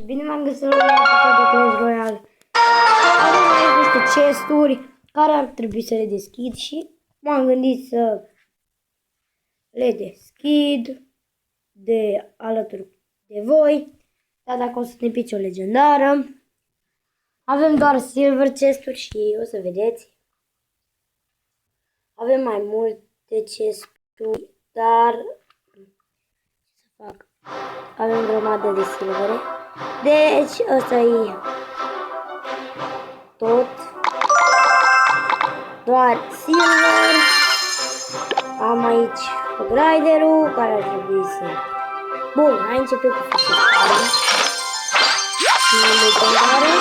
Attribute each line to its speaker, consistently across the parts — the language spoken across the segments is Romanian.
Speaker 1: Bine m-am găsit la un episod de Clash Royale. Avem aici niște chesturi care ar trebui să le deschid și m-am gândit să le deschid de alături de voi. Dar dacă o să ne pice o legendară. Avem doar silver chesturi și o să vedeți. Avem mai multe chesturi, dar ce să fac? Avem grămadă de silvere. Deci ăsta e tot. Doar silver. Am aici griderul care ar trebui să... Bun, hai începe cu fiștare. Și legendare.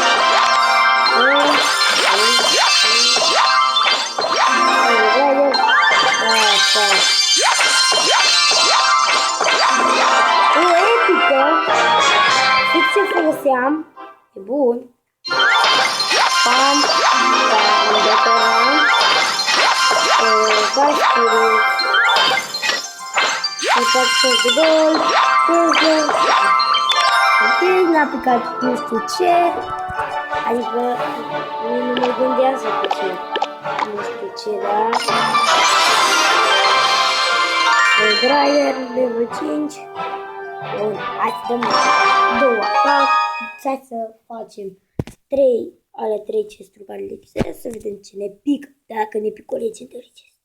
Speaker 1: Fix ce foloseam, e bun. Pam, decoram, bașturi, impactul de gol, ok, n-a picat nu știu ce, adică nu mă gândeam să pice nu știu ce, dar Driver, level 5. Bun, hai să dăm 2 atac. Hai să facem 3 ale 3 chesturi care lipsesc. Să vedem ce ne pică. Dacă ne pică o legendary chest.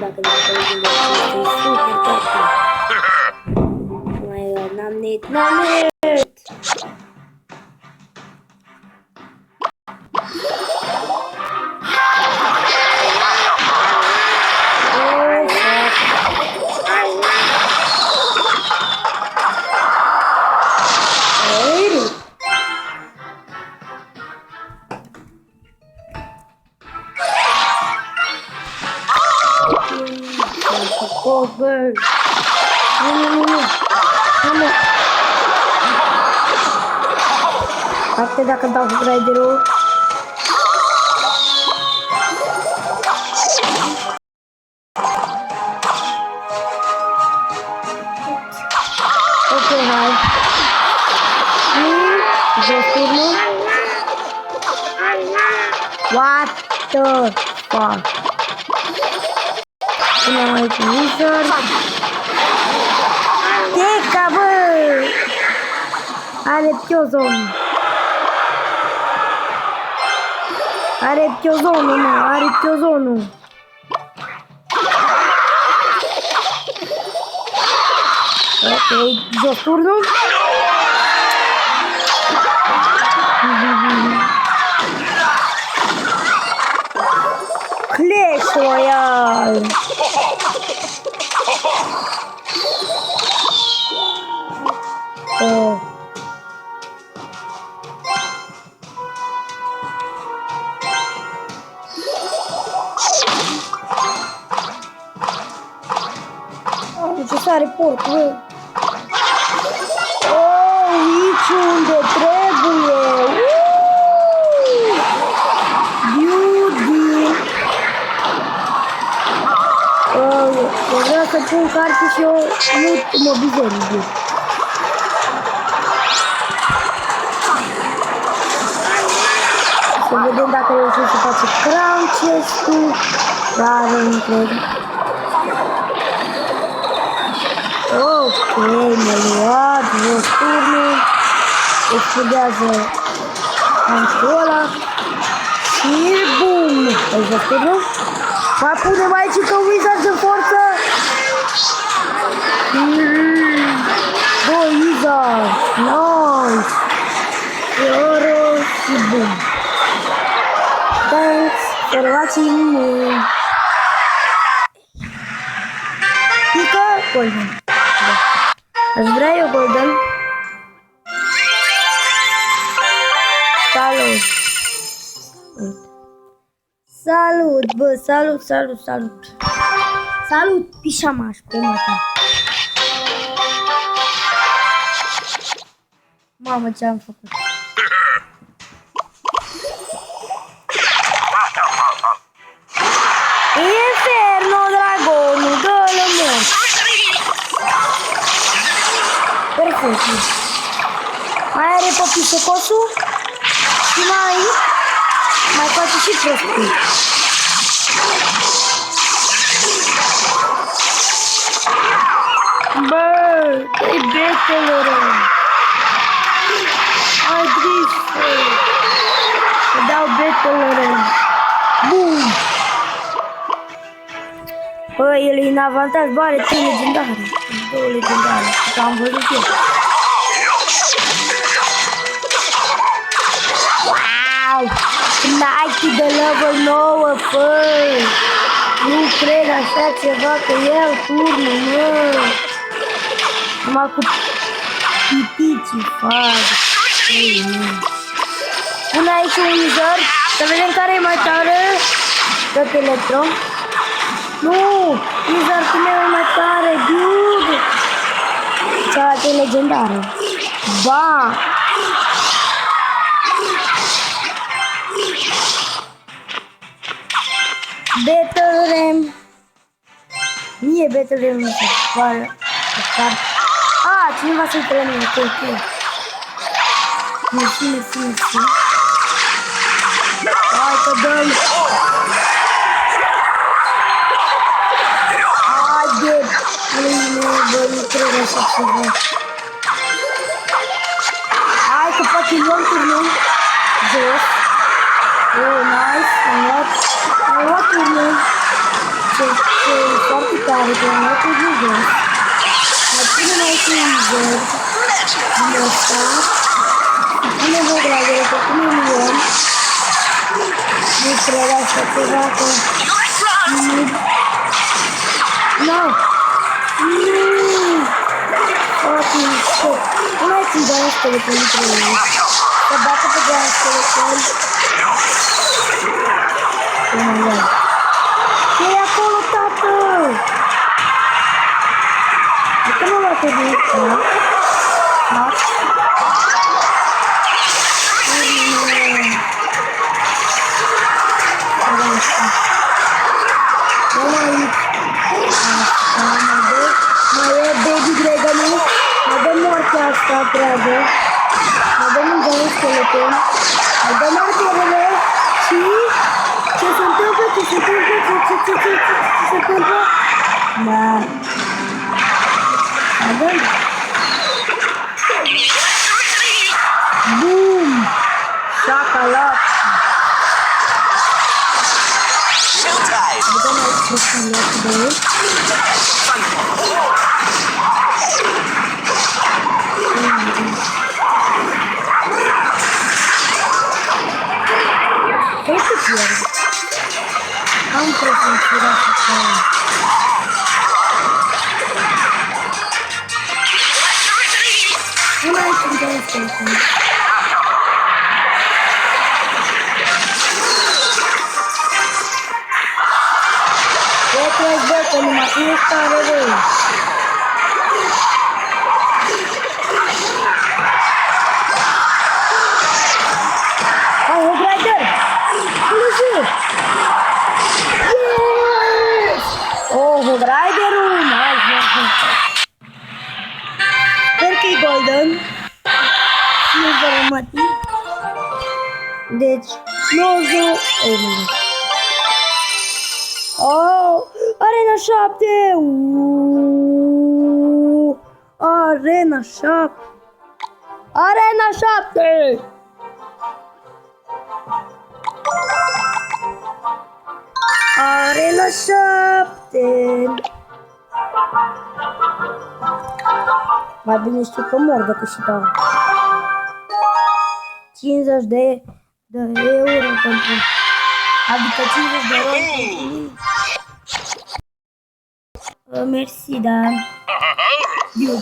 Speaker 1: Dacă ne pică o legendary chest, e super tare. Oh my god, n-am net. Cover. Nu. Poate dacă dau griderul. Ok, hai. What the fuck? Punem aici wizard. Teca, bă! Are piozon. Are piozonul, mă, are piozonul. Ok, jos turnul. Clash Royale. Ce sare portul. Aici unde trebuie. Beauty. Eu vreau să pun carte și eu nu mă bizeric. Să vedem dacă reușim să facem crown chest-ul. Dar nu cred. Ok, mi-a luat jos turnul. Explodează anțul ăla. Și bum! Ai jos turnul? Mai punem aici că wizard de forță. Doi wizard. Nice. Oro și bum. Thanks for watching. Pică golden. Aș vrea eu golden. Salut, bă, salut. Salut, pișamaș, pe mata. Mamă, ce am făcut. Inferno, dragonul, dă-l mort. Perfect. taie pe pisocosul și mai face și prostii. Bă, dă-i betelor! Hai, Grifă! Îi dau betelor! Bum! Bă, el e în avantaj, bă, are 3 legendare. 2 legendare, că am văzut eu. Wow! Nike de level 9, fă! Nu cred așa ceva că el turnă, mă! Numai cu pitiții fac. Pune aici un user, să vedem care e mai tare. Tot electro. Nu! User meu e mai tare, dude! Cealaltă e legendară. Ba! Battle Ram. Mie Battle Ram nu se poate. Cineva se uită la mine, ok. Mersi. Hai că dăm. Haide. Bă, nu cred așa ceva. Hai că poate luăm turnul. Jos. Oh, nice. Am luat turnul. Ce foarte tare, că am luat turnul jos. Mai punem aici un verde. Din ăsta. Punem o dragă, că punem luăm. Nu cred așa ceva, că... No! Fucking shit. Nu mai țin doar skeleton între ei. Să bată pe doar skeleton. Oh my god. Ce-i acolo, tată? De că nu l-a trebuit, da? Da? Mai e Baby Dragon-ul. Mai dăm moartea asta, treabă. Mai dăm un giant skeleton. Mai dăm arterele. Și... Ce se întâmplă? Ce se întâmplă? Da. Mai dăm. Boom! Șacalat! Dăm aici prostinile cu de ei. Trebuie să pierd. Am prezențura și care. Nu mai sunt de skeleton. Bă, că numai ești tare rău. Hai, Hog Rider! Pulă-și! Yes! Oh, Hog Rider-ul! Nice! Sper că-i golden. Nu vă rămăti. Deci, 90... Oh, Arena 7! Arena 7! Arena 7! Arena 7! Mai bine știu că mor decât și tău. 50 de euro pentru... Adică 50 de euro pentru... Mersi, da. Eu.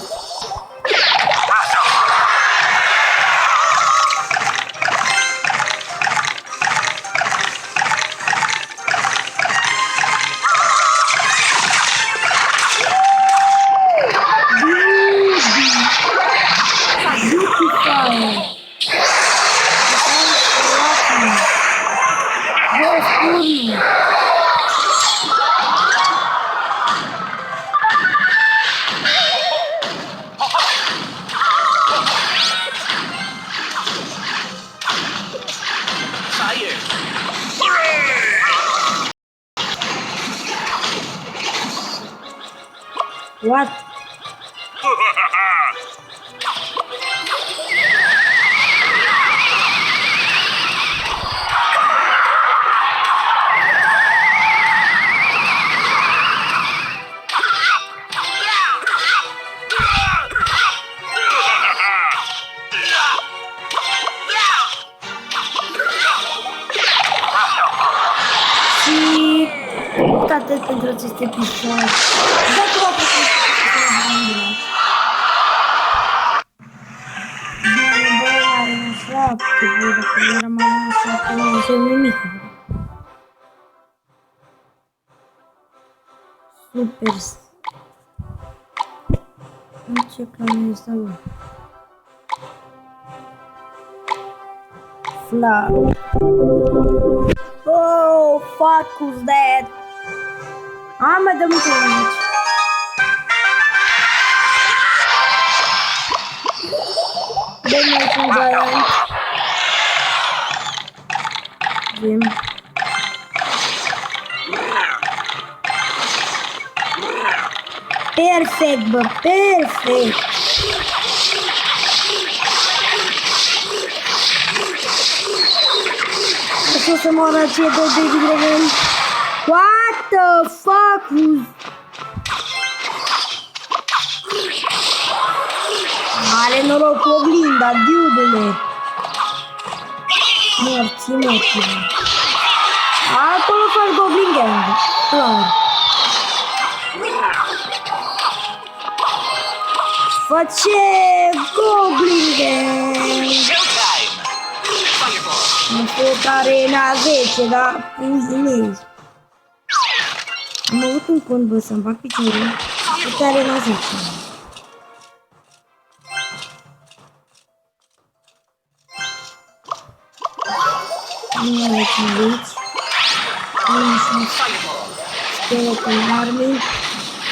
Speaker 1: What? Și atât pentru acest episod. Dacă v-a plăcut, super. Ce cam este acolo? Flag. Oh, fuck, who's that? Mai dăm un aici. Dăm aici un giant. Vim. Perfect, bă, perfect. O să moară aceea de Baby Dragon. What the fuck? Are noroc cu oglinda, diudule. Morți. Acolo fac Goblin Gang. Clar. Face Goblin Gang. Am fost arena 10, dar puzinezi. Am avut un cont, bă, să-mi fac piciorul. Tot arena 10. Nu mai aici. Nu sunt Skeleton Army.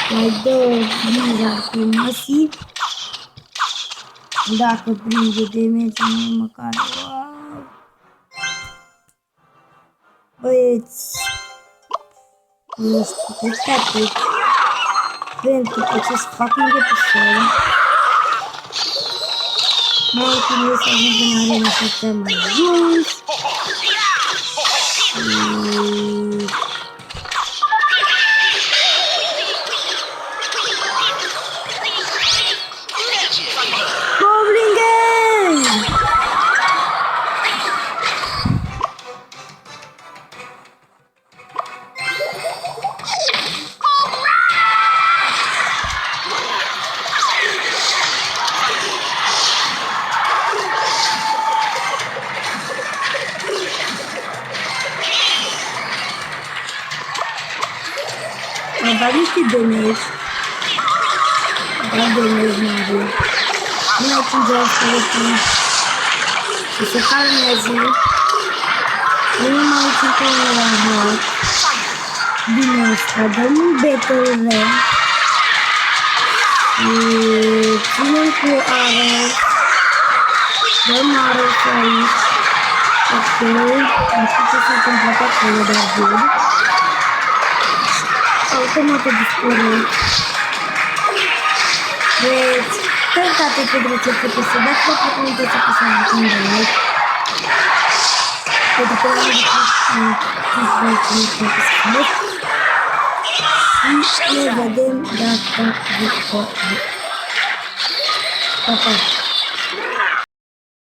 Speaker 1: Mai două Blizzard masiv. Dacă prinde damage, nu măcar. Băieți, nu știu, cred că atât pentru acest fucking episod. Mă întâlnesc să ajung în arena să stăm mai jos. Goblin Gang! Am dat niște damage. Da, damage mare. Nu mai cingea să se calmeze. Nu mai cingea la hot. Bine asta, dăm un battle rare. Și ținem cu arrow. Dăm arrow aici. Ok, nu știu ce s-a întâmplat acolo, dar bun. Automat a dispărut. Deci, cred că atât pentru acest episod. Dacă vă plăcut, nu uitați să apăsați un like. Pentru că am și ne vedem data viitoare. Pa, pa!